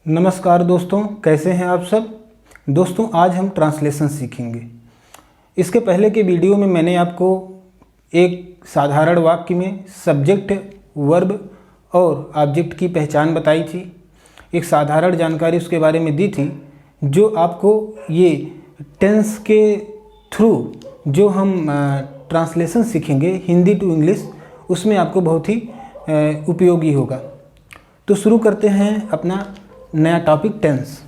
नमस्कार दोस्तों, कैसे हैं आप सब। दोस्तों, आज हम ट्रांसलेशन सीखेंगे। इसके पहले के वीडियो में मैंने आपको एक साधारण वाक्य में सब्जेक्ट, वर्ब और ऑब्जेक्ट की पहचान बताई थी। एक साधारण जानकारी उसके बारे में दी थी, जो आपको ये टेंस के थ्रू जो हम ट्रांसलेशन सीखेंगे हिंदी टू इंग्लिश, उसमें आपको बहुत ही उपयोगी होगा। तो शुरू करते हैं अपना नया टॉपिक, टेंस।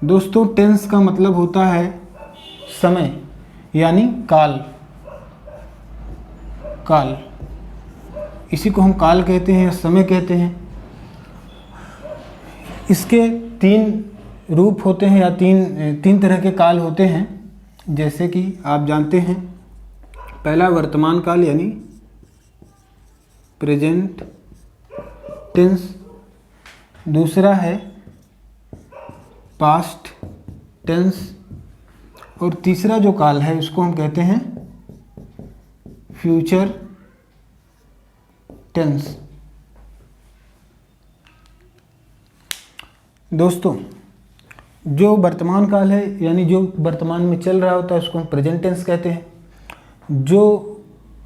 दोस्तों, टेंस का मतलब होता है समय यानी काल। काल, इसी को हम काल कहते हैं या समय कहते हैं। इसके तीन रूप होते हैं या तीन तरह के काल होते हैं, जैसे कि आप जानते हैं। पहला वर्तमान काल यानी प्रेजेंट टेंस, दूसरा है पास्ट टेंस, और तीसरा जो काल है उसको हम कहते हैं फ्यूचर टेंस। दोस्तों, जो वर्तमान काल है यानी जो वर्तमान में चल रहा होता है उसको हम प्रेजेंट टेंस कहते हैं। जो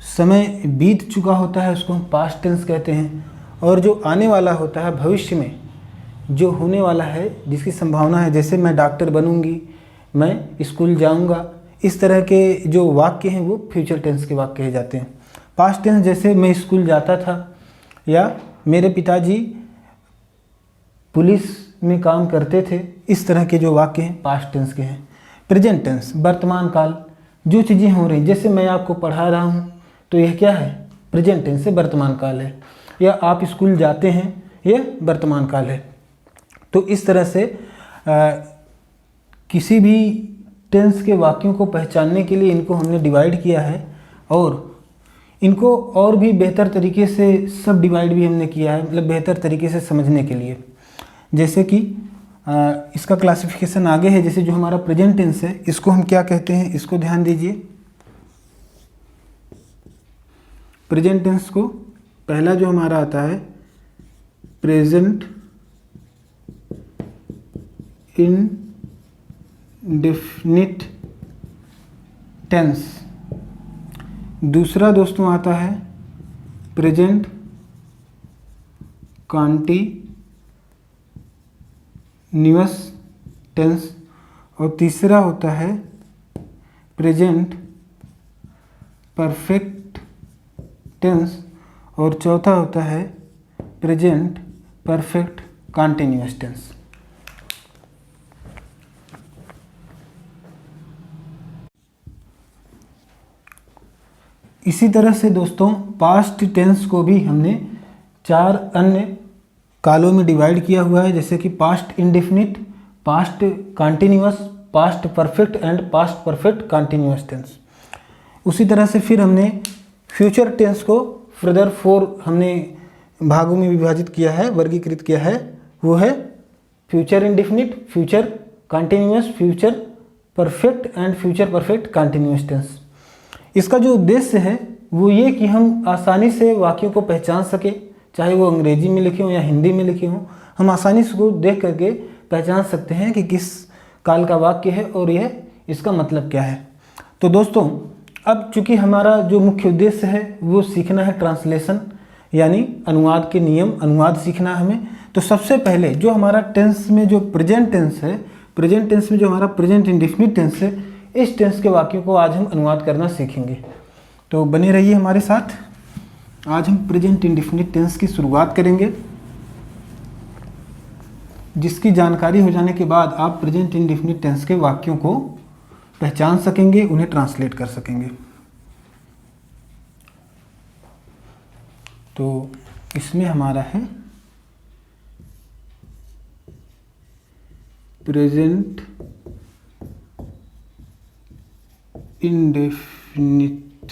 समय बीत चुका होता है उसको हम पास्ट टेंस कहते हैं। और जो आने वाला होता है, भविष्य में जो होने वाला है, जिसकी संभावना है, जैसे मैं डॉक्टर बनूंगी, मैं स्कूल जाऊंगा, इस तरह के जो वाक्य हैं वो फ्यूचर टेंस के वाक्य कहे जाते हैं। पास्ट टेंस, जैसे मैं स्कूल जाता था या मेरे पिताजी पुलिस में काम करते थे, इस तरह के जो वाक्य हैं पास्ट टेंस के हैं। प्रेजेंट टेंस, वर्तमान काल, जो चीज़ें हो रही, जैसे मैं आपको पढ़ा रहा हूँ तो यह क्या है, प्रेजेंट टेंस से वर्तमान काल है। या आप स्कूल जाते हैं, यह वर्तमान काल है। तो इस तरह से किसी भी टेंस के वाक्यों को पहचानने के लिए इनको हमने डिवाइड किया है, और इनको और भी बेहतर तरीके से सब डिवाइड भी हमने किया है, मतलब बेहतर तरीके से समझने के लिए। जैसे कि इसका क्लासिफिकेशन आगे है। जैसे जो हमारा प्रेजेंट टेंस है, इसको हम क्या कहते हैं, इसको ध्यान दीजिए। प्रेजेंट टेंस को पहला जो हमारा आता है प्रेजेंट इंडेफिनिट टेंस। दूसरा दोस्तों आता है प्रेजेंट कॉन्टिन्यूअस टेंस, और तीसरा होता है प्रेजेंट परफेक्ट टेंस, और चौथा होता है प्रेजेंट परफेक्ट कॉन्टिन्यूअस टेंस। इसी तरह से दोस्तों, पास्ट टेंस को भी हमने 4 अन्य कालों में डिवाइड किया हुआ है, जैसे कि past indefinite, past continuous, past perfect and past perfect continuous tense. उसी तरह से फिर हमने फ्यूचर टेंस को फर्दर 4 हमने भागों में विभाजित किया है, वर्गीकृत किया है। वो है future indefinite, future continuous, future perfect and future perfect continuous tense. इसका जो उद्देश्य है वो ये कि हम आसानी से वाक्यों को पहचान सके, चाहे वो अंग्रेजी में लिखे हों या हिंदी में लिखे हों। हम आसानी से उसको देख करके पहचान सकते हैं कि किस काल का वाक्य है और यह इसका मतलब क्या है। तो दोस्तों, अब चूंकि हमारा जो मुख्य उद्देश्य है वो सीखना है ट्रांसलेशन, यानी अनुवाद के नियम, अनुवाद सीखना है हमें। तो सबसे पहले जो हमारा टेंस में जो प्रेजेंट टेंस है, प्रेजेंट टेंस में जो हमारा प्रेजेंट इंडेफिनिट टेंस है, इस टेंस के वाक्यों को आज हम अनुवाद करना सीखेंगे। तो बने रहिए हमारे साथ। आज हम प्रेजेंट इंडेफिनिट टेंस की शुरुआत करेंगे, जिसकी जानकारी हो जाने के बाद आप प्रेजेंट इंडेफिनिट टेंस के वाक्यों को पहचान सकेंगे, उन्हें ट्रांसलेट कर सकेंगे। तो इसमें हमारा है प्रेजेंट इंडेफिनिट।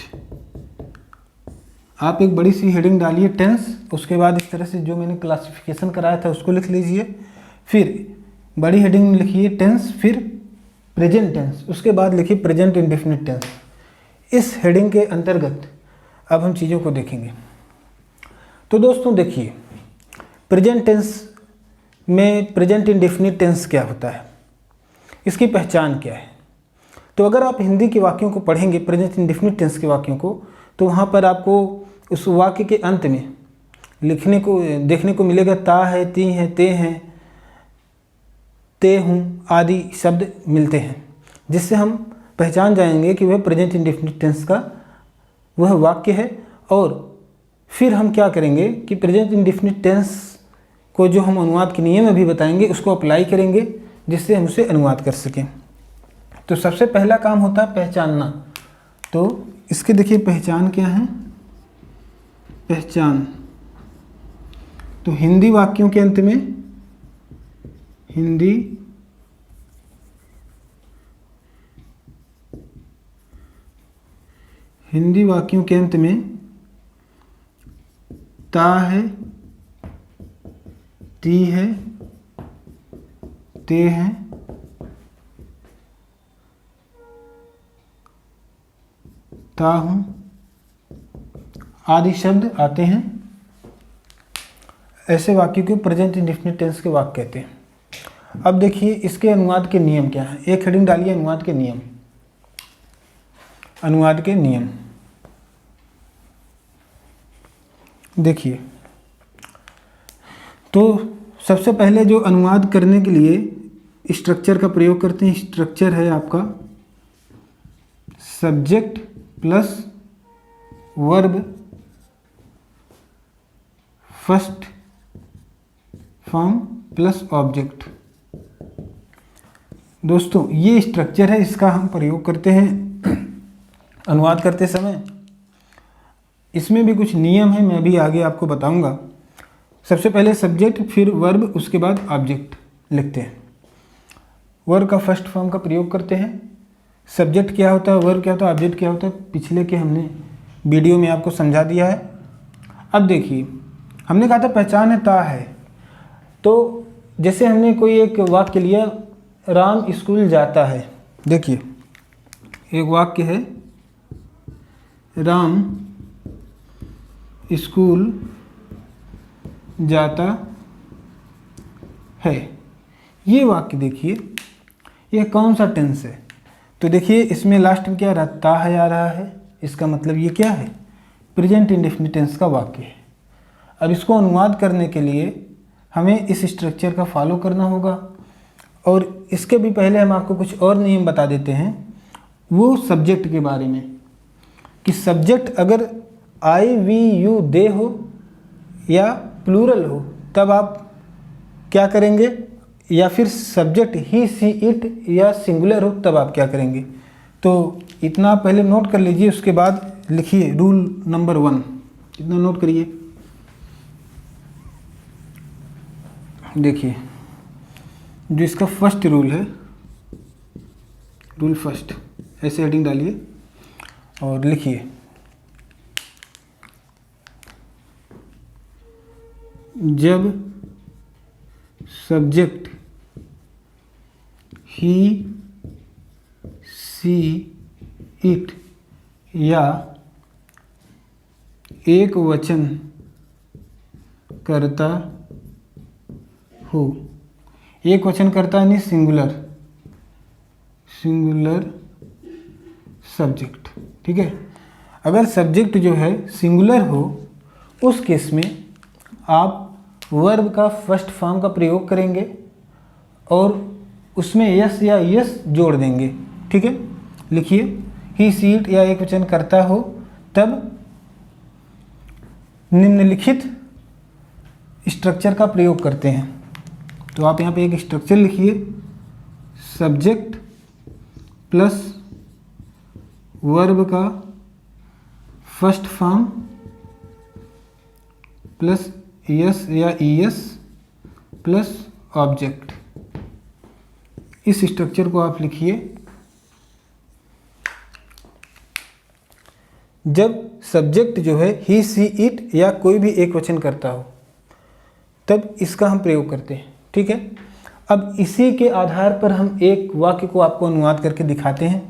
आप एक बड़ी सी हेडिंग डालिए टेंस, उसके बाद इस तरह से जो मैंने क्लासिफिकेशन कराया था उसको लिख लीजिए। फिर बड़ी हेडिंग में लिखिए टेंस, फिर प्रेजेंट टेंस, उसके बाद लिखिए प्रेजेंट इंडेफिनिट टेंस। इस हेडिंग के अंतर्गत अब हम चीज़ों को देखेंगे। तो दोस्तों देखिए, प्रेजेंट टेंस में प्रेजेंट इंडेफिनिट टेंस क्या होता है, इसकी पहचान क्या है। तो अगर आप हिंदी के वाक्यों को पढ़ेंगे, प्रेजेंट इंडेफिनिट टेंस के वाक्यों को, तो वहाँ पर आपको उस वाक्य के अंत में देखने को मिलेगा ता है, ती है, ते हैं, ते हूँ आदि शब्द मिलते हैं, जिससे हम पहचान जाएंगे कि वह प्रेजेंट इंडेफिनिट टेंस का वह वाक्य है। और फिर हम क्या करेंगे कि प्रेजेंट इंडेफिनिट टेंस को जो हम अनुवाद के नियम अभी बताएंगे उसको अप्लाई करेंगे, जिससे हम उसे अनुवाद कर सकें। तो सबसे पहला काम होता है पहचानना। तो इसके देखिए पहचान क्या है, पहचान। तो हिंदी वाक्यों के अंत में, हिंदी वाक्यों के अंत में ता है, ती है, ते हैं, ता हूँ आदि शब्द आते हैं। ऐसे वाक्य को प्रेजेंट इंडेफिनिट टेंस के वाक्य कहते हैं। अब देखिए इसके अनुवाद के नियम क्या है। एक हेडिंग डालिए अनुवाद के नियम। अनुवाद के नियम देखिए, तो सबसे पहले जो अनुवाद करने के लिए स्ट्रक्चर का प्रयोग करते हैं, स्ट्रक्चर है आपका subject plus verb first form plus object. दोस्तों ये स्ट्रक्चर है, इसका हम प्रयोग करते हैं अनुवाद करते समय। इसमें भी कुछ नियम है, मैं अभी आगे आपको बताऊंगा। सबसे पहले सब्जेक्ट, फिर वर्ब, उसके बाद ऑब्जेक्ट लिखते हैं। वर्ब का फर्स्ट फॉर्म का प्रयोग करते हैं। सब्जेक्ट क्या होता है, वर्ब क्या होता है, ऑब्जेक्ट क्या होता है, पिछले के हमने वीडियो में आपको समझा दिया है। अब देखिए हमने कहा था पहचान है ता है। तो जैसे हमने कोई एक वाक्य लिया, राम स्कूल जाता है। देखिए एक वाक्य है, राम स्कूल जाता है। ये वाक्य देखिए ये कौन सा टेंस है। तो देखिए इसमें लास्ट में क्या ता है आ रहा है, इसका मतलब ये क्या है, प्रेजेंट इंडेफिनिट टेंस का वाक्य है। अब इसको अनुवाद करने के लिए हमें इस स्ट्रक्चर का फॉलो करना होगा। और इसके भी पहले हम आपको कुछ और नियम बता देते हैं, वो सब्जेक्ट के बारे में, कि सब्जेक्ट अगर आई वी यू दे हो या प्लूरल हो तब आप क्या करेंगे, या फिर सब्जेक्ट ही सी इट या सिंगुलर हो तब आप क्या करेंगे। तो इतना पहले नोट कर लीजिए, उसके बाद लिखिए रूल नंबर 1। इतना नोट करिए। देखिए जो इसका फर्स्ट रूल है, रूल फर्स्ट, ऐसे हेडिंग डालिए और लिखिए जब सब्जेक्ट ही सी इट या एक वचन करता हो, एक वचन करता यानी सिंगुलर, सिंगुलर सब्जेक्ट, ठीक है। अगर सब्जेक्ट जो है सिंगुलर हो, उस केस में आप वर्ब का फर्स्ट फॉर्म का प्रयोग करेंगे और उसमें यस या यस जोड़ देंगे, ठीक है। लिखिए ही सी इट या एक वचन करता हो तब निम्नलिखित स्ट्रक्चर का प्रयोग करते हैं। तो आप यहाँ पे एक स्ट्रक्चर लिखिए, सब्जेक्ट प्लस वर्ब का फर्स्ट फॉर्म प्लस यस या ईएस प्लस ऑब्जेक्ट। इस स्ट्रक्चर को आप लिखिए। जब सब्जेक्ट जो है ही सी इट या कोई भी एक वचन करता हो तब इसका हम प्रयोग करते हैं, ठीक है। अब इसी के आधार पर हम एक वाक्य को आपको अनुवाद करके दिखाते हैं।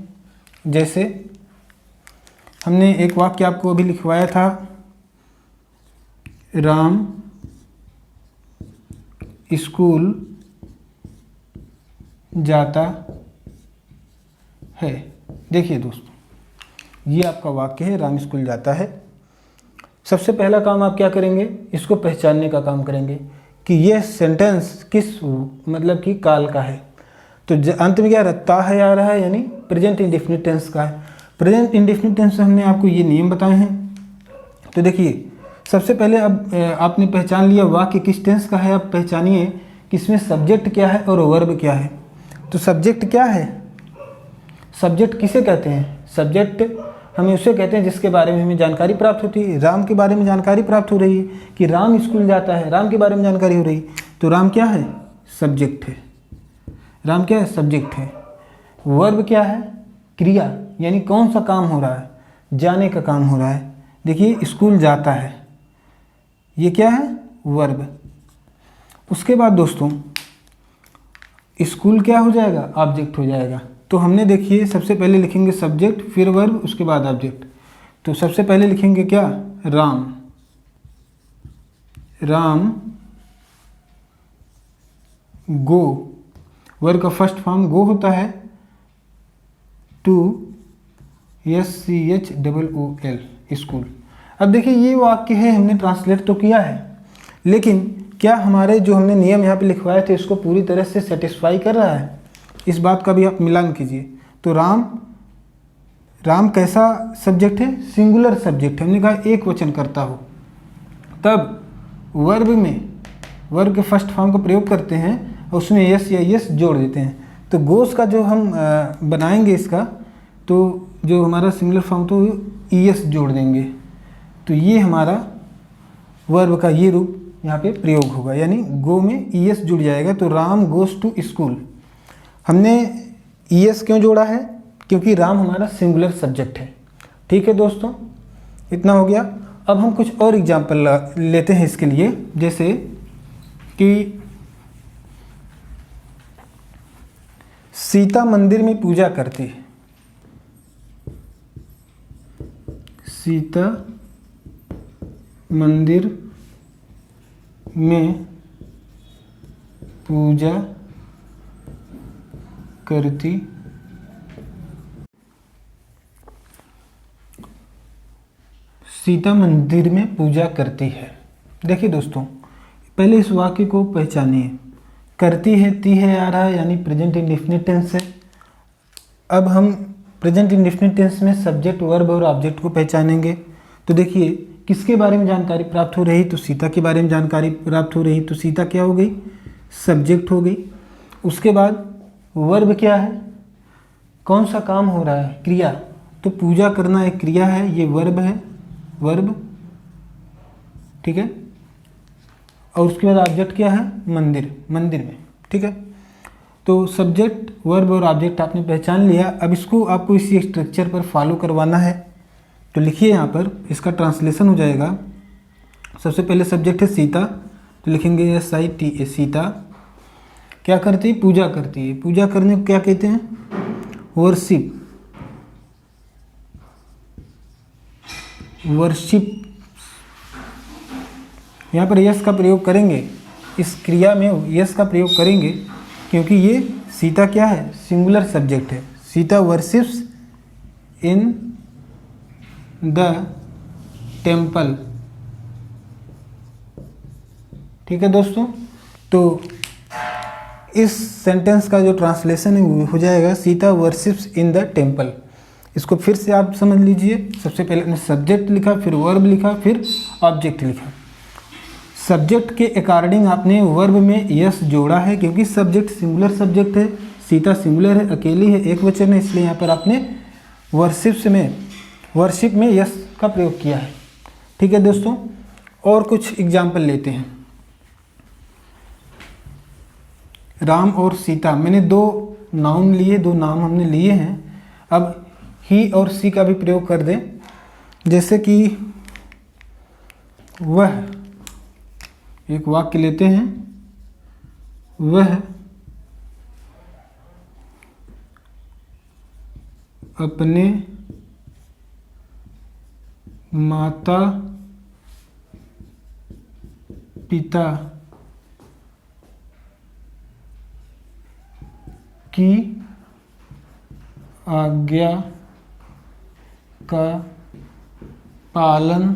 जैसे हमने एक वाक्य आपको अभी लिखवाया था, राम स्कूल जाता है। देखिए दोस्तों, ये आपका वाक्य है, राम स्कूल जाता है। सबसे पहला काम आप क्या करेंगे, इसको पहचानने का काम करेंगे कि यह सेंटेंस किस मतलब कि काल का है। तो अंत में क्या रहता है आ रहा है, यानी प्रेजेंट इंडेफिनिट टेंस का है। प्रेजेंट इंडेफिनिट टेंस में हमने आपको ये नियम बताए हैं। तो देखिए, सबसे पहले अब आपने पहचान लिया वाक्य किस टेंस का है। अब पहचानिए कि इसमें सब्जेक्ट क्या है और वर्ब क्या है। तो सब्जेक्ट क्या है, सब्जेक्ट किसे कहते हैं, सब्जेक्ट हमें उसे कहते हैं जिसके बारे में हमें जानकारी प्राप्त होती है। राम के बारे में जानकारी प्राप्त हो रही है कि राम स्कूल जाता है, राम के बारे में जानकारी हो रही है, तो राम क्या है, सब्जेक्ट है। राम क्या है, सब्जेक्ट है। वर्ब क्या है, क्रिया, यानी कौन सा काम हो रहा है, जाने का काम हो रहा है। देखिए स्कूल जाता है, ये क्या है, वर्ब। उसके बाद दोस्तों स्कूल क्या हो जाएगा, ऑब्जेक्ट हो जाएगा। तो हमने देखिए सबसे पहले लिखेंगे सब्जेक्ट, फिर वर्ब, उसके बाद ऑब्जेक्ट। तो सबसे पहले लिखेंगे क्या, राम। राम गो, वर्ब का फर्स्ट फॉर्म गो होता है, टू SCHOOL, स्कूल। अब देखिए ये वाक्य है, हमने ट्रांसलेट तो किया है, लेकिन क्या हमारे जो हमने नियम यहाँ पे लिखवाए थे इसको पूरी तरह से सेटिस्फाई कर रहा है, इस बात का भी आप मिलान कीजिए। तो राम, राम कैसा सब्जेक्ट है, सिंगुलर सब्जेक्ट है, हमने कहा एक वचन करता हो। तब वर्ब में वर्ब के फर्स्ट फॉर्म का प्रयोग करते हैं और उसमें यस या यस जोड़ देते हैं। तो गोस का जो हम बनाएंगे इसका, तो जो हमारा सिंगुलर फॉर्म तो ES जोड़ देंगे, तो ये हमारा वर्ब का ये रूप यहाँ पे प्रयोग होगा, यानी गो में ES जुड़ जाएगा। तो राम गोस टू स्कूल। हमने ES क्यों जोड़ा है, क्योंकि राम हमारा सिंगुलर सब्जेक्ट है। ठीक है दोस्तों, इतना हो गया। अब हम कुछ और एग्जाम्पल लेते हैं इसके लिए, जैसे कि सीता मंदिर में पूजा करती है। सीता मंदिर में पूजा करती सीता मंदिर में पूजा करती है। देखिए दोस्तों, पहले इस वाक्य को पहचानिए। करती है, ती है आ रहा है, यानी प्रेजेंट इंडेफिनिट टेंस है। अब हम प्रेजेंट इंडेफिनिट टेंस में सब्जेक्ट, वर्ब और ऑब्जेक्ट को पहचानेंगे। तो देखिए किसके बारे में जानकारी प्राप्त हो रही, तो सीता के बारे में जानकारी प्राप्त हो रही, तो सीता क्या हो गई, सब्जेक्ट हो गई। उसके बाद वर्ब क्या है, कौन सा काम हो रहा है, क्रिया, तो पूजा करना एक क्रिया है, ये वर्ब है, वर्ब। ठीक है, और उसके बाद ऑब्जेक्ट क्या है, मंदिर, मंदिर में। ठीक है, तो सब्जेक्ट, वर्ब और ऑब्जेक्ट आपने पहचान लिया। अब इसको आपको इसी स्ट्रक्चर पर फॉलो करवाना है। तो लिखिए यहाँ पर, इसका ट्रांसलेशन हो जाएगा। सबसे पहले सब्जेक्ट है सीता, तो लिखेंगे SITA, सीता क्या करती है, पूजा करती है। पूजा करने को क्या कहते हैं, वर्शिप, वर्शिप। यहाँ पर यस का प्रयोग करेंगे, इस क्रिया में यस का प्रयोग करेंगे, क्योंकि ये सीता क्या है, सिंगुलर सब्जेक्ट है। Sita worships in the temple. ठीक है दोस्तों, तो इस सेंटेंस का जो ट्रांसलेशन है वो हो जाएगा Sita worships in the temple. इसको फिर से आप समझ लीजिए। सबसे पहले हमने सब्जेक्ट लिखा, फिर वर्ब लिखा, फिर ऑब्जेक्ट लिखा। सब्जेक्ट के अकॉर्डिंग आपने वर्ब में यस जोड़ा है, क्योंकि सब्जेक्ट सिंगुलर सब्जेक्ट है, सीता सिंगुलर है, अकेली है, एक वचन है, इसलिए यहाँ पर आपने वर्शिप में यस का प्रयोग किया है। ठीक है दोस्तों, और कुछ एग्जाम्पल लेते हैं। राम और सीता, मैंने दो नाउन लिए, दो नाम हमने लिए हैं। अब ही और सी का भी प्रयोग कर दें, जैसे कि वह, एक वाक्य लेते हैं, वह अपने माता पिता की आज्ञा का पालन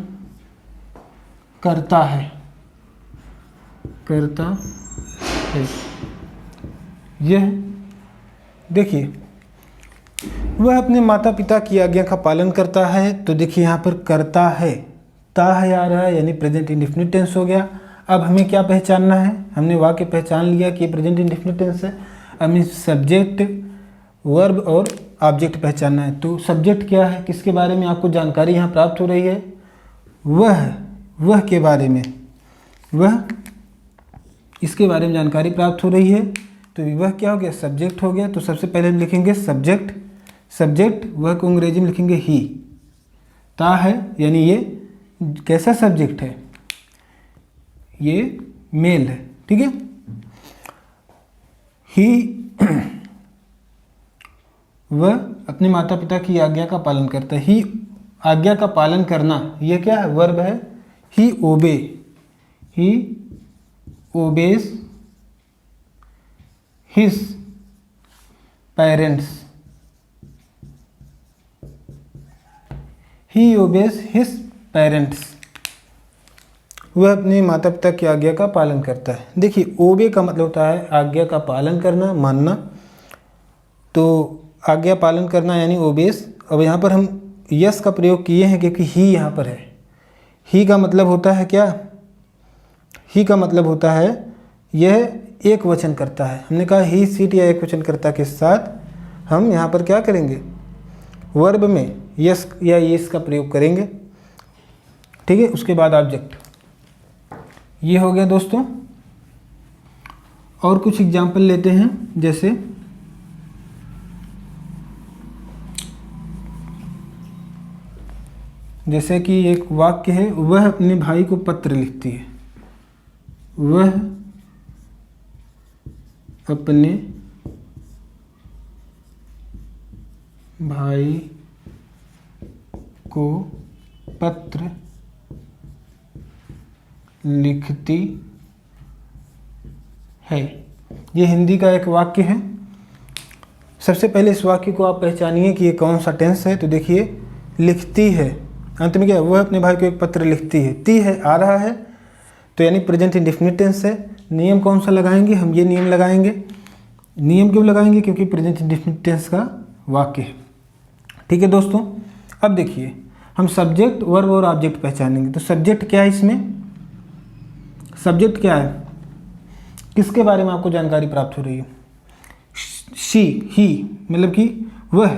करता है यह देखिए वह अपने माता पिता की आज्ञा का पालन करता है। तो देखिए यहाँ पर करता है, ता है आ रहा है, यानी प्रेजेंट इंडेफिनिट टेंस हो गया। अब हमें क्या पहचानना है, हमने वाक्य पहचान लिया कि प्रेजेंट इंडेफिनिट टेंस है। अब हमें सब्जेक्ट, वर्ब और ऑब्जेक्ट पहचानना है। तो सब्जेक्ट क्या है, किसके बारे में आपको जानकारी यहाँ प्राप्त हो रही है, वह के बारे में, वह इसके बारे में जानकारी प्राप्त हो रही है। तो वह क्या हो गया, सब्जेक्ट हो गया। तो सबसे पहले हम लिखेंगे सब्जेक्ट, वह को अंग्रेजी में लिखेंगे ही। ता है यानी ये कैसा सब्जेक्ट है, ये मेल है, ठीक है। ही वह अपने माता पिता की आज्ञा का पालन करता है। ही आज्ञा का पालन करना, ये क्या है, वर्ब है। ही ओबेज हिज पेरेंट्स, ही ओबेज हिज पेरेंट्स, वह अपने माता पिता की आज्ञा का पालन करता है। देखिए ओबे का मतलब होता है आज्ञा का पालन करना, मानना। तो आज्ञा पालन करना यानी ओबेस। अब यहाँ पर हम यस का प्रयोग किए हैं क्योंकि ही यहाँ पर है। ही का मतलब होता है क्या, ही का मतलब होता है यह एक वचन करता है। हमने कहा ही सीट या एक वचन कर्ता के साथ हम यहाँ पर क्या करेंगे, वर्ब में यस या यस का प्रयोग करेंगे, ठीक है। उसके बाद ऑब्जेक्ट, ये हो गया दोस्तों। और कुछ एग्जाम्पल लेते हैं, जैसे कि एक वाक्य है, वह अपने भाई को पत्र लिखती है। वह अपने भाई को पत्र लिखती है। ये हिंदी का एक वाक्य है। सबसे पहले इस वाक्य को आप पहचानिए कि ये कौन सा टेंस है। तो देखिए लिखती है, अंत में क्या है, वह अपने भाई को एक पत्र लिखती है। ती है आ रहा है, तो यानी प्रेजेंट इंडेफिनिट टेंस है। नियम कौन सा लगाएंगे, हम ये नियम लगाएंगे। नियम क्यों लगाएंगे, क्योंकि प्रेजेंट इंडेफिनिट टेंस का वाक्य है, ठीक है दोस्तों। अब देखिए हम सब्जेक्ट, वर्ब और ऑब्जेक्ट पहचानेंगे। तो सब्जेक्ट क्या है, इसमें सब्जेक्ट क्या है, किसके बारे में आपको जानकारी प्राप्त हो रही है, ही मतलब कि वह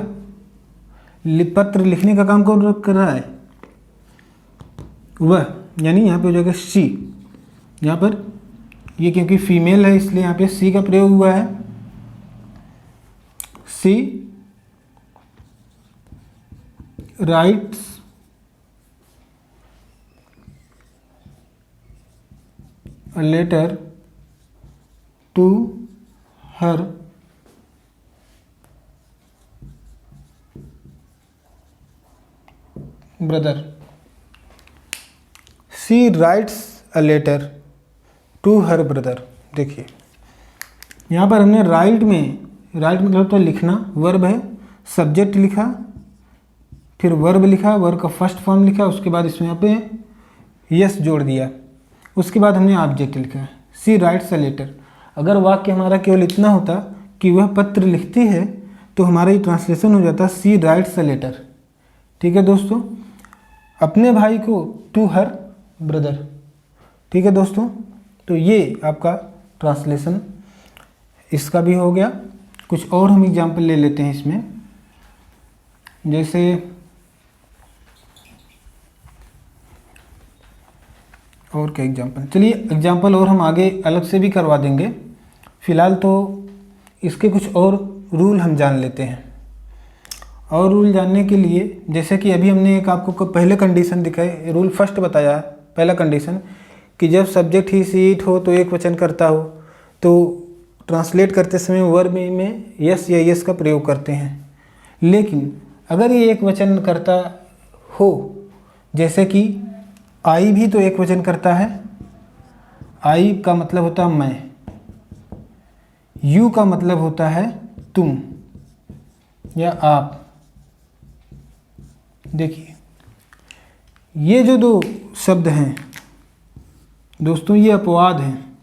पत्र लिखने का काम कौन कर रहा है, वह, यानी यहाँ पे हो जाएगा शी। यहाँ पर ये क्योंकि फीमेल है इसलिए यहाँ पे सी का प्रयोग हुआ है। सी rights a letter to her brother. She writes a letter to her brother. देखिए यहाँ पर हमने राइट मतलब तो लिखना, वर्ब है। सब्जेक्ट लिखा, फिर वर्ब लिखा, वर्ब का फर्स्ट फॉर्म लिखा, उसके बाद इसमें यहाँ पे यस जोड़ दिया, उसके बाद हमने ऑब्जेक्ट लिखा है। सी राइट्स अ लेटर। अगर वाक्य हमारा केवल इतना होता कि वह पत्र लिखती है तो हमारा ये ट्रांसलेशन हो जाता सी राइट्स अ लेटर, ठीक है दोस्तों। अपने भाई को टू हर ब्रदर, ठीक है दोस्तों। तो ये आपका ट्रांसलेशन इसका भी हो गया। कुछ और हम एग्जाम्पल ले लेते हैं इसमें, जैसे और क्या एग्जाम्पल, चलिए एग्जाम्पल और हम आगे अलग से भी करवा देंगे। फिलहाल तो इसके कुछ और रूल हम जान लेते हैं। और रूल जानने के लिए, जैसे कि अभी हमने एक आपको पहले कंडीशन दिखाई, रूल फर्स्ट बताया, पहला कंडीशन कि जब सब्जेक्ट ही सी इट हो तो एक वचन करता हो, तो ट्रांसलेट करते समय वर्ब में यस या यस का प्रयोग करते हैं। लेकिन अगर ये एक वचन करता हो, जैसे कि आई भी तो एक वचन करता है, आई का मतलब होता है मैं, यू का मतलब होता है तुम या आप। देखिए ये जो दो शब्द हैं दोस्तों ये अपवाद हैं,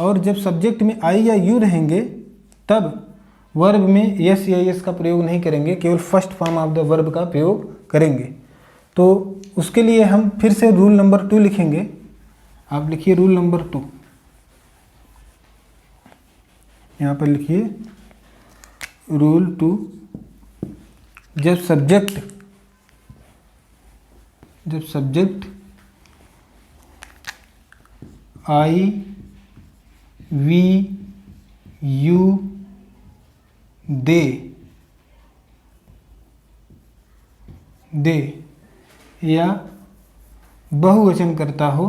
और जब सब्जेक्ट में आई या यू रहेंगे तब वर्ब में यस या यस का प्रयोग नहीं करेंगे, केवल first form of the verb का प्रयोग करेंगे। तो उसके लिए हम फिर से रूल नंबर 2 लिखेंगे। आप लिखिए रूल नंबर 2, यहाँ पर लिखिए रूल 2। जब subject I we you they या बहुवचन करता हो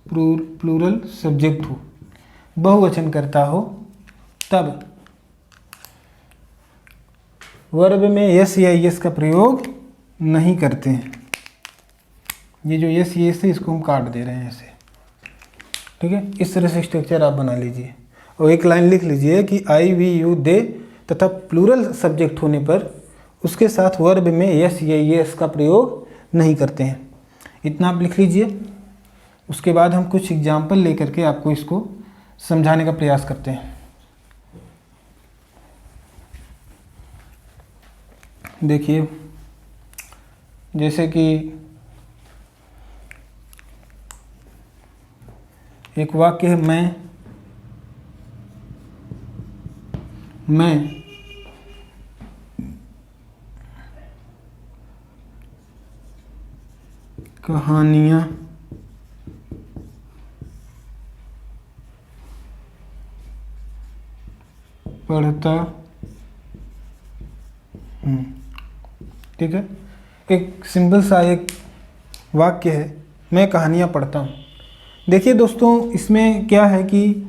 प्लूरल सब्जेक्ट हो, बहुवचन करता हो, तब वर्ब में यस या यस का प्रयोग नहीं करते हैं। ये जो यस यस है इसको हम काट दे रहे हैं ऐसे, ठीक है। इस तरह से स्ट्रक्चर आप बना लीजिए और एक लाइन लिख लीजिए कि आई वी यू दे तथा प्लूरल सब्जेक्ट होने पर उसके साथ वर्ब में यस या यस का प्रयोग नहीं करते हैं। इतना आप लिख लीजिए। उसके बाद हम कुछ एग्जाम्पल लेकर के आपको इसको समझाने का प्रयास करते हैं। देखिए जैसे कि एक वाक्य है मैं कहानियाँ पढ़ता हूँ, ठीक है। एक सिंपल सा एक वाक्य है, मैं कहानियाँ पढ़ता हूँ। देखिए दोस्तों इसमें क्या है कि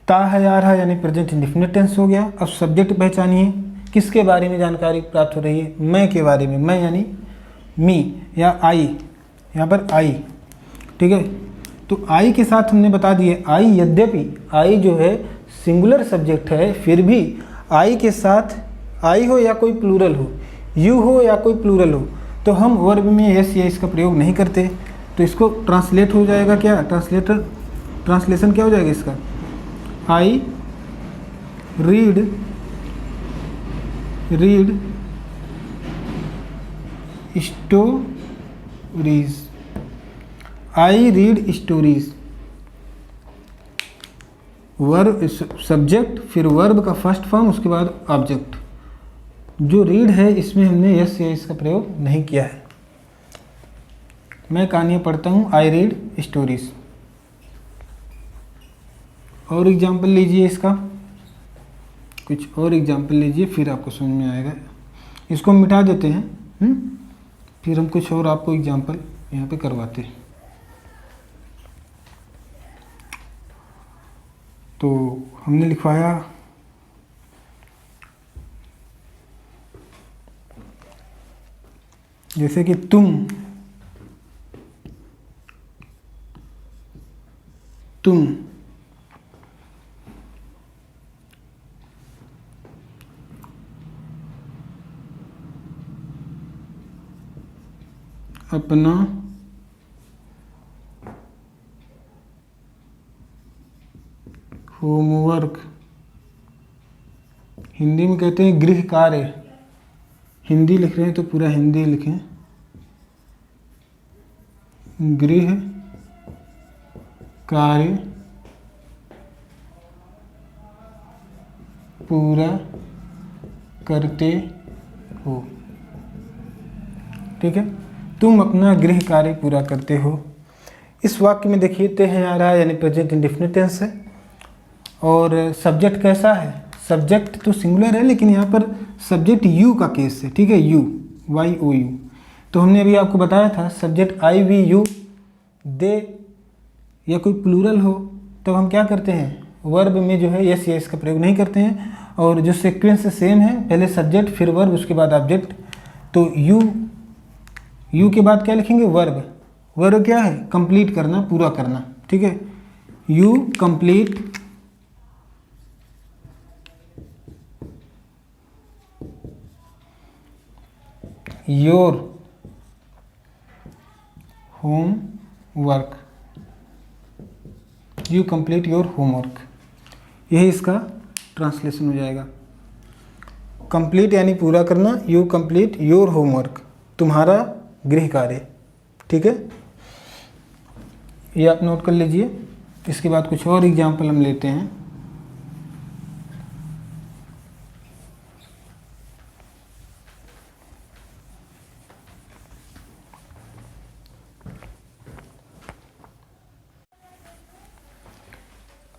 ता है आ रहा यानी प्रेजेंट इंडेफिनिट टेंस हो गया। अब सब्जेक्ट पहचानिए, किसके बारे में जानकारी प्राप्त हो रही है, मैं के बारे में, मैं यानी मी या आई, यहाँ पर आई, ठीक है। तो आई के साथ हमने बता दिए आई, यद्यपि आई जो है सिंगुलर सब्जेक्ट है, फिर भी आई के साथ आई हो या कोई प्लूरल हो, यू हो या कोई प्लूरल हो, तो हम वर्ब में यस या इसका प्रयोग नहीं करते। तो इसको ट्रांसलेट हो जाएगा क्या, ट्रांसलेशन क्या हो जाएगा इसका, I read stories, I read stories. Verb subject फिर वर्ब का फर्स्ट फॉर्म उसके बाद ऑब्जेक्ट। जो रीड है इसमें हमने यस या इसका प्रयोग नहीं किया है। मैं कहानियाँ पढ़ता हूँ, आई रीड स्टोरीज। और एग्जाम्पल लीजिए इसका, कुछ और एग्जाम्पल लीजिए फिर आपको समझ में आएगा। इसको हम मिटा देते हैं, फिर हम कुछ और आपको एग्जाम्पल यहाँ पे करवाते हैं। तो हमने लिखवाया जैसे कि तुम अपना होमवर्क, हिंदी में कहते हैं गृह कार्य, हिंदी लिख रहे हैं तो पूरा हिंदी लिखें, गृह कार्य पूरा करते हो, ठीक है। तुम अपना गृह कार्य पूरा करते हो। इस वाक्य में देखिए ते हैं आ रहा है यानी प्रेजेंट इंडेफिनिट टेंस है, और सब्जेक्ट कैसा है, सब्जेक्ट तो सिंगुलर है लेकिन यहाँ पर सब्जेक्ट यू का केस है, ठीक है, यू वाई ओ यू। तो हमने अभी आपको बताया था subject I we you they या कोई प्लूरल हो तो हम क्या करते हैं, वर्ब में जो है यस या इसका प्रयोग नहीं करते हैं। और जो सीक्वेंस सेम है, पहले सब्जेक्ट फिर वर्ब उसके बाद ऑब्जेक्ट। तो यू यू के बाद क्या लिखेंगे, वर्ब। वर्ब क्या है, कंप्लीट करना, पूरा करना, ठीक है। You complete your home work, you complete your homework, यही इसका ट्रांसलेशन हो जाएगा। कंप्लीट यानी पूरा करना, यू कंप्लीट योर होमवर्क, तुम्हारा गृह कार्य, ठीक है। ये आप नोट कर लीजिए। इसके बाद कुछ और एग्जाम्पल हम लेते हैं।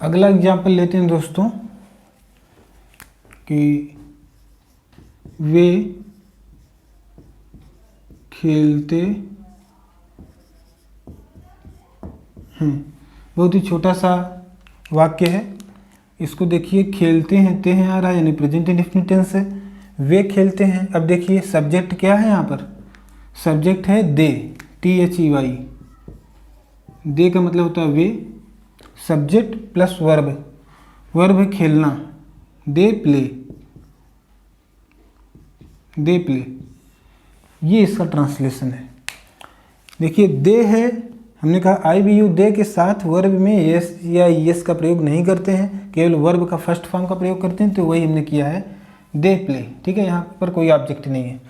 अगला एग्जाम्पल लेते हैं दोस्तों कि वे खेलते हैं। बहुत ही छोटा सा वाक्य है। इसको देखिए, खेलते हैं, ते हैं आ रहा है यानी प्रेजेंट इंडेफिनिट टेंस है। वे खेलते हैं। अब देखिए सब्जेक्ट क्या है यहाँ पर, सब्जेक्ट है दे, THEY। दे का मतलब होता है वे, सब्जेक्ट प्लस वर्ब, वर्ब है खेलना, दे प्ले, दे प्ले, ये इसका ट्रांसलेशन है। देखिए दे है, हमने कहा IBU दे के साथ वर्ब में यस या यस का प्रयोग नहीं करते हैं, केवल वर्ब का फर्स्ट फॉर्म का प्रयोग करते हैं, तो वही हमने किया है, दे प्ले, ठीक है। यहाँ पर कोई ऑब्जेक्ट नहीं है।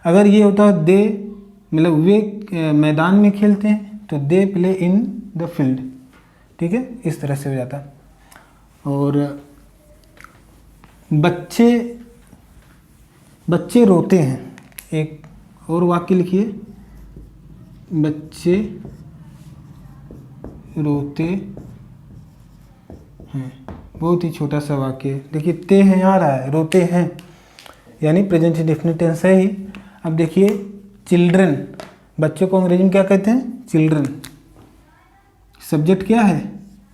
अगर ये होता है दे मतलब वे मैदान में खेलते हैं, तो they play in the field, ठीक है, इस तरह से हो जाता। और बच्चे रोते हैं, एक और वाक्य लिखिए, बच्चे रोते हैं। बहुत ही छोटा सा वाक्य। देखिए ते हैं आ रहा है, रोते हैं यानी प्रेजेंट इंडेफिनिट टेंस है ही। अब देखिए चिल्ड्रन, बच्चों को अंग्रेजी में क्या कहते हैं, चिल्ड्रन। सब्जेक्ट क्या है,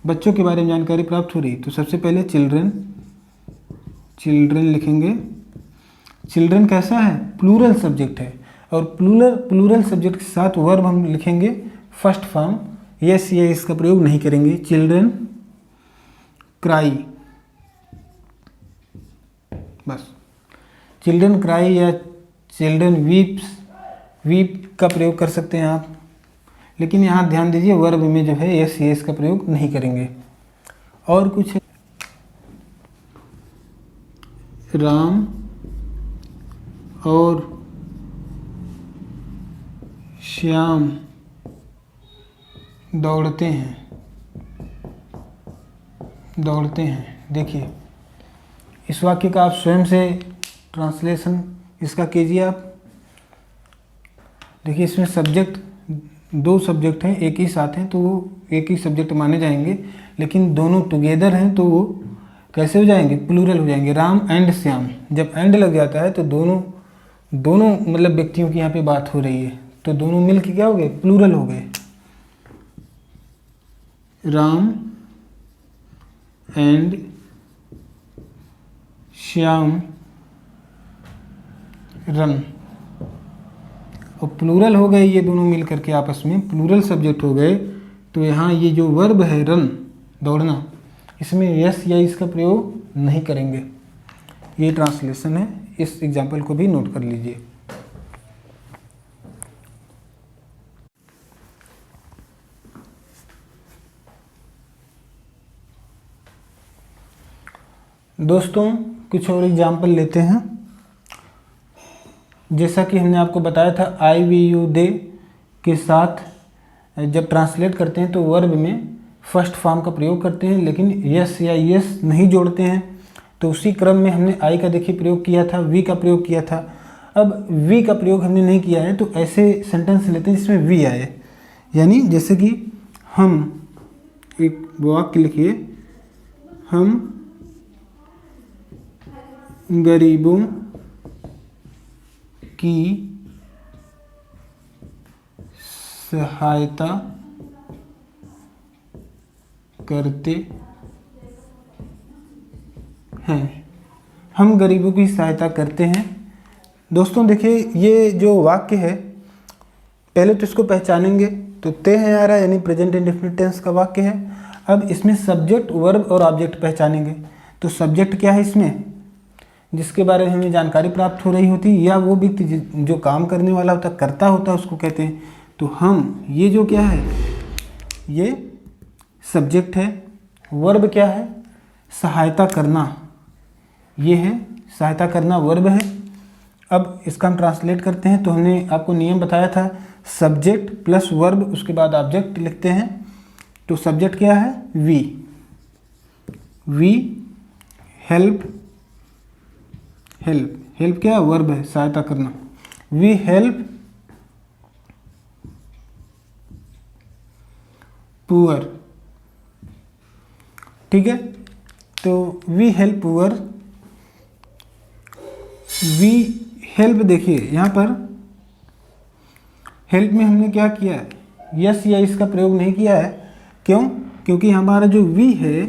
बच्चों के बारे में जानकारी प्राप्त हो रही, तो सबसे पहले चिल्ड्रन, चिल्ड्रन लिखेंगे। चिल्ड्रन कैसा है, प्लूरल सब्जेक्ट है, और प्लूरल सब्जेक्ट के साथ वर्ब हम लिखेंगे फर्स्ट फॉर्म, यस ये इसका प्रयोग नहीं करेंगे। चिल्ड्रन क्राई, बस। चिल्ड्रन क्राई या चिल्ड्रन वीप्स, वीप का प्रयोग कर सकते हैं आप, लेकिन यहाँ ध्यान दीजिए वर्ब में जो है यस ये इसका प्रयोग नहीं करेंगे। और कुछ है, राम और श्याम दौड़ते हैं, दौड़ते हैं। देखिए इस वाक्य का आप स्वयं से ट्रांसलेशन इसका कीजिए आप। देखिए इसमें सब्जेक्ट, दो सब्जेक्ट हैं एक ही साथ हैं, तो वो एक ही सब्जेक्ट माने जाएंगे, लेकिन दोनों टुगेदर हैं तो वो कैसे हो जाएंगे, प्लूरल हो जाएंगे। राम एंड श्याम, जब एंड लग जाता है तो दोनों मतलब व्यक्तियों की यहाँ पे बात हो रही है, तो दोनों मिल के क्या हो गए, प्लूरल हो गए। राम एंड श्याम रन, और प्लूरल हो गए ये दोनों मिल करके आपस में, प्लूरल सब्जेक्ट हो गए। तो यहाँ ये जो वर्ब है रन, दौड़ना, इसमें यस या इसका प्रयोग नहीं करेंगे। ये ट्रांसलेशन है, इस एग्जाम्पल को भी नोट कर लीजिए। दोस्तों कुछ और एग्जाम्पल लेते हैं। जैसा कि हमने आपको बताया था IBU दे के साथ जब ट्रांसलेट करते हैं तो वर्ब में फर्स्ट फॉर्म का प्रयोग करते हैं, लेकिन यस या यस नहीं जोड़ते हैं। तो उसी क्रम में हमने आई का देखिए प्रयोग किया था, वी का प्रयोग किया था। अब वी का प्रयोग हमने नहीं किया है, तो ऐसे सेंटेंस लेते हैं जिसमें वी आए, यानी जैसे कि हम, एक वाक्य लिखिए, हम गरीबों की सहायता करते हैं, हम गरीबों की सहायता करते हैं। दोस्तों देखिए ये जो वाक्य है, पहले तो इसको पहचानेंगे, तो ते है आ रहा है यानी प्रेजेंट इंडेफिनिट टेंस का वाक्य है। अब इसमें सब्जेक्ट, वर्ब और ऑब्जेक्ट पहचानेंगे। तो सब्जेक्ट क्या है इसमें, जिसके बारे में हमें जानकारी प्राप्त हो रही होती, या वो व्यक्ति जो काम करने वाला होता, करता होता, उसको कहते हैं। तो हम ये जो क्या है, ये सब्जेक्ट है। वर्ब क्या है, सहायता करना, ये है सहायता करना, वर्ब है। अब इसका हम ट्रांसलेट करते हैं। तो हमने आपको नियम बताया था, सब्जेक्ट प्लस वर्ब, उसके बाद ऑब्जेक्ट लिखते हैं। तो सब्जेक्ट क्या है, वी हेल्प, हेल्प क्या है, वर्ब है, सहायता करना। वी हेल्प पुअर, ठीक है। तो we help poor, we help, देखिए यहाँ पर हेल्प में हमने क्या किया है, यस या इसका प्रयोग नहीं किया है। क्यों, क्योंकि हमारा जो वी है,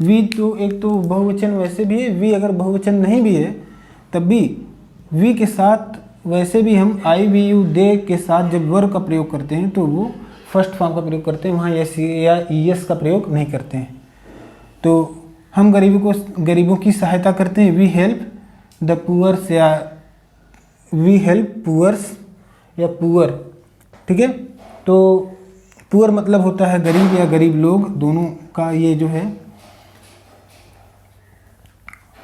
वी तो एक तो बहुवचन वैसे भी है, वी अगर बहुवचन नहीं भी है तब भी वी के साथ वैसे भी हम आई वी यू दे के साथ जब वर्ब का प्रयोग करते हैं तो वो फर्स्ट फॉर्म का प्रयोग करते हैं, वहाँ यस या ईएस का प्रयोग नहीं करते हैं। तो हम गरीबों की सहायता करते हैं, वी हेल्प द पुअर्स, या वी हेल्प पुअर्स या पुअर, ठीक है। तो पुअर मतलब होता है गरीब या गरीब लोग, दोनों का ये जो है।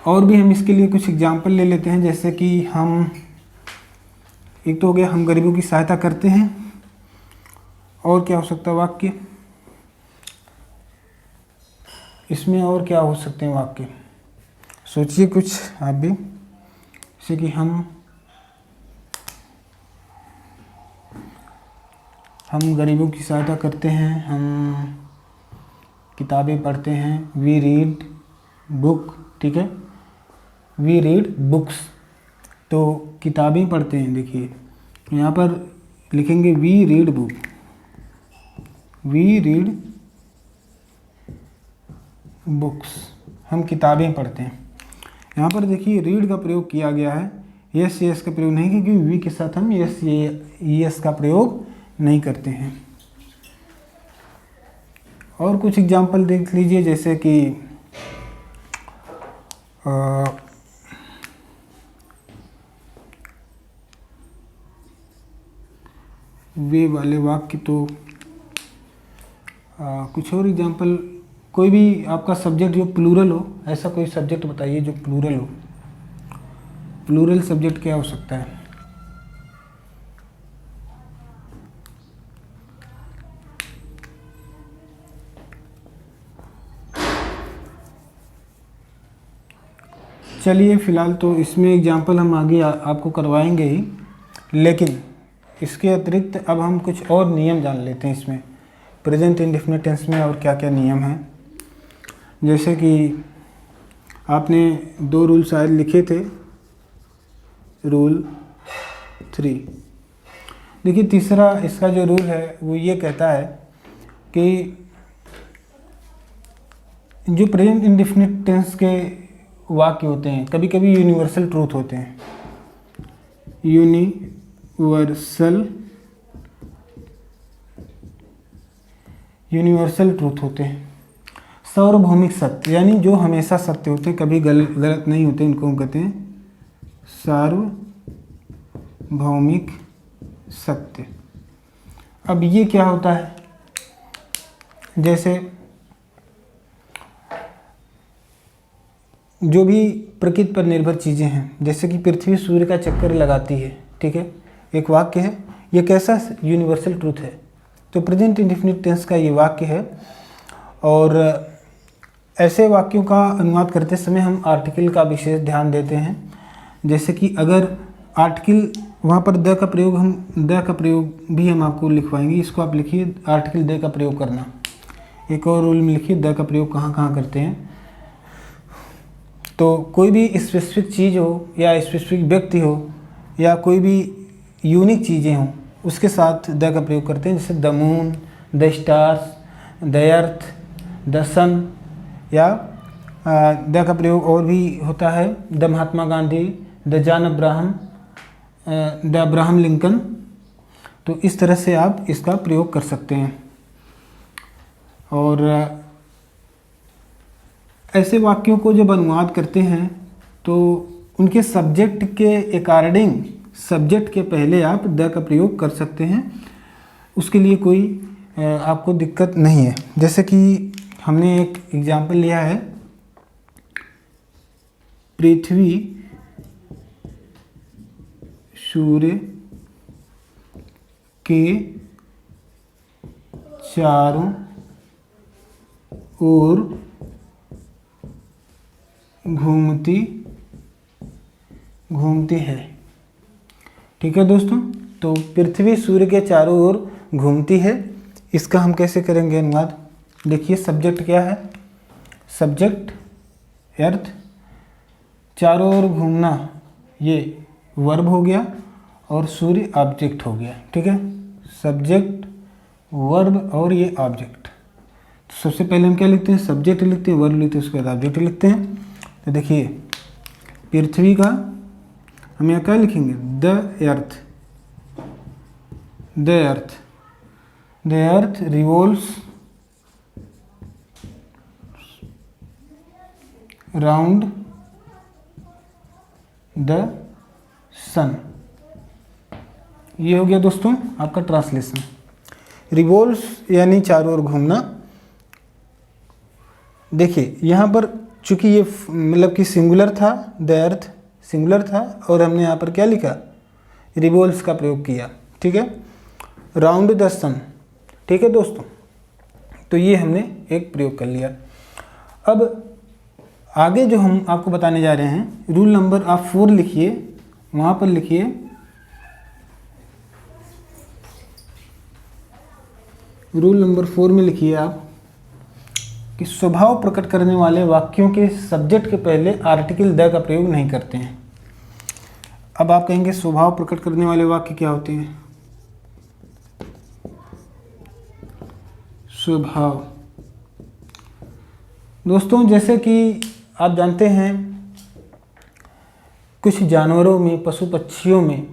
और भी हम इसके लिए कुछ एग्जाम्पल ले लेते हैं, जैसे कि हम, एक तो हो गया हम गरीबों की सहायता करते हैं, और क्या हो सकता है वाक्य इसमें, और क्या हो सकते हैं वाक्य, सोचिए कुछ आप भी। जैसे कि हम गरीबों की सहायता करते हैं, हम किताबें पढ़ते हैं, वी रीड बुक, ठीक है, वी रीड बुक्स, तो किताबें पढ़ते हैं। देखिए यहाँ पर लिखेंगे we read book, we read books, हम किताबें पढ़ते हैं। यहाँ पर देखिए रीड का प्रयोग किया गया है, यस यस का प्रयोग नहीं, क्योंकि वी के साथ हम यस यस का प्रयोग नहीं करते हैं। और कुछ एग्जाम्पल देख लीजिए, जैसे कि वे वाले वाक्य, तो कुछ और एग्जाम्पल, कोई भी आपका सब्जेक्ट जो प्लूरल हो, ऐसा कोई सब्जेक्ट बताइए जो प्लूरल हो। प्लूरल सब्जेक्ट क्या हो सकता है, चलिए फिलहाल तो इसमें एग्जाम्पल हम आगे आपको करवाएंगे ही, लेकिन इसके अतिरिक्त अब हम कुछ और नियम जान लेते हैं इसमें, प्रेजेंट इंडेफिनिट टेंस में और क्या क्या नियम हैं। जैसे कि आपने 2 रूल शायद लिखे थे, रूल 3। देखिए तीसरा इसका जो रूल है वो ये कहता है कि जो प्रेजेंट इंडेफिनिट टेंस के वाक्य होते हैं कभी कभी यूनिवर्सल ट्रूथ होते हैं, यूनिवर्सल ट्रूथ होते हैं, सार्वभौमिक सत्य, यानी जो हमेशा सत्य होते हैं, कभी गलत नहीं होते, इनको हम कहते हैं सार्वभौमिक सत्य। अब ये क्या होता है, जैसे जो भी प्रकृति पर निर्भर चीज़ें हैं, जैसे कि पृथ्वी सूर्य का चक्कर लगाती है, ठीक है, एक वाक्य है, ये कैसा यूनिवर्सल ट्रूथ है। तो प्रेजेंट इंडेफिनिट टेंस का ये वाक्य है। और ऐसे वाक्यों का अनुवाद करते समय हम आर्टिकल का विशेष ध्यान देते हैं। जैसे कि अगर आर्टिकल, वहाँ पर द का प्रयोग भी हम आपको लिखवाएंगे, इसको आप लिखिए, आर्टिकल द का प्रयोग करना। एक और रूल में लिखिए द का प्रयोग कहाँ कहाँ करते हैं। तो कोई भी स्पेसिफिक चीज़ हो या स्पेसिफिक व्यक्ति हो या कोई भी यूनिक चीज़ें हों, उसके साथ द का प्रयोग करते हैं। जैसे the moon, the stars, the earth, the sun, या द का प्रयोग और भी होता है, the Mahatma Gandhi, the John Abraham, the Abraham Lincoln. तो इस तरह से आप इसका प्रयोग कर सकते हैं। और ऐसे वाक्यों को जब अनुवाद करते हैं तो उनके सब्जेक्ट के अकॉर्डिंग सब्जेक्ट के पहले आप द का प्रयोग कर सकते हैं, उसके लिए कोई आपको दिक्कत नहीं है। जैसे कि हमने एक एग्जाम्पल लिया है, पृथ्वी सूर्य के चारों ओर घूमती है। ठीक है दोस्तों, तो पृथ्वी सूर्य के चारों ओर घूमती है, इसका हम कैसे करेंगे अनुवाद? देखिए सब्जेक्ट क्या है, सब्जेक्ट अर्थ, चारों ओर घूमना ये वर्ब हो गया और सूर्य ऑब्जेक्ट हो गया। ठीक है, सब्जेक्ट वर्ब और ये ऑब्जेक्ट। तो सबसे पहले हम क्या लिखते हैं, सब्जेक्ट लिखते हैं, वर्ब लिखते हैं, उसके बाद ऑब्जेक्ट लिखते हैं। तो देखिए पृथ्वी का हम यहाँ क्या लिखेंगे, the earth, the earth, the earth revolves round the sun. ये हो गया दोस्तों आपका ट्रांसलेशन। रिवॉल्व्स यानी चारों ओर घूमना। देखिए यहाँ पर चूंकि ये मतलब कि सिंगुलर था, द अर्थ सिंगुलर था और हमने यहाँ पर क्या लिखा, रिवॉल्व्स का प्रयोग किया। ठीक है, राउंड द सन। ठीक है दोस्तों, तो ये हमने एक प्रयोग कर लिया। अब आगे जो हम आपको बताने जा रहे हैं, रूल नंबर आप 4 लिखिए, वहाँ पर लिखिए रूल नंबर 4 में लिखिए आप कि स्वभाव प्रकट करने वाले वाक्यों के सब्जेक्ट के पहले आर्टिकल द का प्रयोग नहीं करते हैं। अब आप कहेंगे स्वभाव प्रकट करने वाले वाक्य क्या होते हैं? स्वभाव दोस्तों, जैसे कि आप जानते हैं कुछ जानवरों में, पशु पक्षियों में,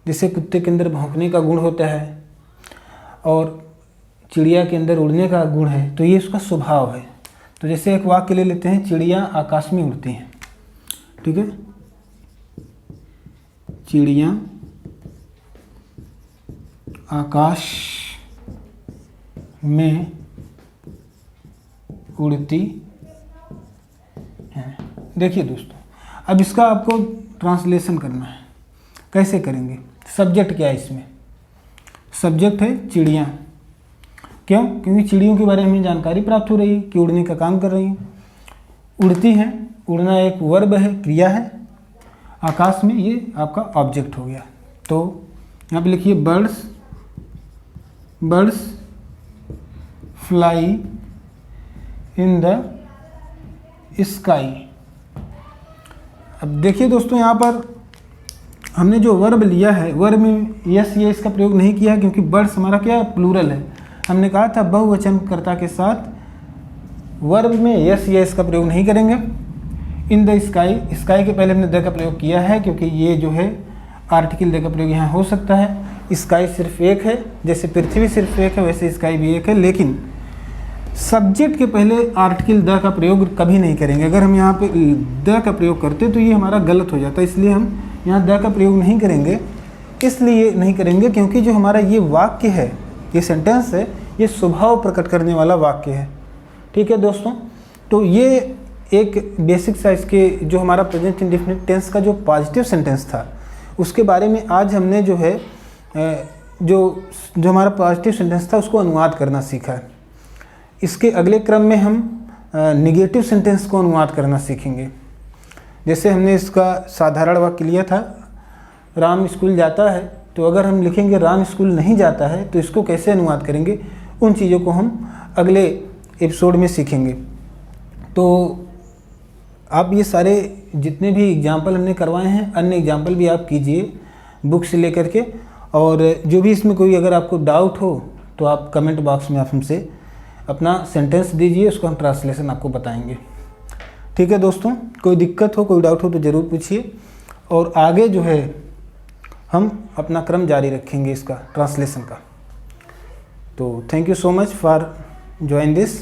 जैसे कुत्ते के अंदर भौंकने का गुण होता है और चिड़िया के अंदर उड़ने का गुण है, तो ये उसका स्वभाव है। तो जैसे एक वाक्य ले लेते हैं, चिड़िया आकाश में उड़ती हैं। ठीक है, चिड़िया आकाश में उड़ती हैं। देखिए दोस्तों, अब इसका आपको ट्रांसलेशन करना है। कैसे करेंगे? सब्जेक्ट क्या है इसमें? सब्जेक्ट है चिड़िया। क्यों? क्योंकि चिड़ियों के बारे में हमें जानकारी प्राप्त हो रही है कि उड़ने का काम कर रही हैं, उड़ती हैं। उड़ना एक वर्ब है, क्रिया है। आकाश में ये आपका ऑब्जेक्ट हो गया। तो यहाँ पे लिखिए birds, birds fly in the sky. अब देखिए दोस्तों, यहाँ पर हमने जो वर्ब लिया है, वर्ब में यस ये इसका प्रयोग नहीं किया है, क्योंकि बर्ड्स हमारा क्या है, प्लूरल है। हमने कहा था बहुवचनकर्ता के साथ वर्ब में यस ये इसका प्रयोग नहीं करेंगे। इन द स्काई, स्काई के पहले हमने द का प्रयोग किया है, क्योंकि ये जो है आर्टिकल द का प्रयोग यहाँ हो सकता है। स्काई सिर्फ एक है, जैसे पृथ्वी सिर्फ एक है वैसे स्काई भी एक है, लेकिन सब्जेक्ट के पहले आर्टिकल द का प्रयोग कभी नहीं करेंगे। अगर हम यहाँ पे द का प्रयोग करते तो ये हमारा गलत हो जाता है, इसलिए हम यहाँ द का प्रयोग नहीं करेंगे। इसलिए नहीं करेंगे क्योंकि जो हमारा ये वाक्य है, ये सेंटेंस है, ये स्वभाव प्रकट करने वाला वाक्य है। ठीक है दोस्तों, तो ये एक बेसिक सा इसके जो हमारा प्रेजेंट इंडेफिनिट टेंस का जो पॉजिटिव सेंटेंस था, उसके बारे में आज हमने जो है जो हमारा पॉजिटिव सेंटेंस था उसको अनुवाद करना सीखा है। इसके अगले क्रम में हम निगेटिव सेंटेंस को अनुवाद करना सीखेंगे। जैसे हमने इसका साधारण वाक्य लिया था, राम स्कूल जाता है, तो अगर हम लिखेंगे राम स्कूल नहीं जाता है तो इसको कैसे अनुवाद करेंगे, उन चीज़ों को हम अगले एपिसोड में सीखेंगे। तो आप ये सारे जितने भी एग्जाम्पल हमने करवाए हैं, अन्य एग्जाम्पल भी आप कीजिए बुक से लेकर के, और जो भी इसमें कोई अगर आपको डाउट हो तो आप कमेंट बॉक्स में आप हमसे अपना सेंटेंस दीजिए, उसको हम ट्रांसलेशन आपको बताएंगे। ठीक है दोस्तों, कोई दिक्कत हो, कोई डाउट हो तो ज़रूर पूछिए। और आगे जो है हम अपना क्रम जारी रखेंगे इसका ट्रांसलेशन का। तो thank you so much for join this.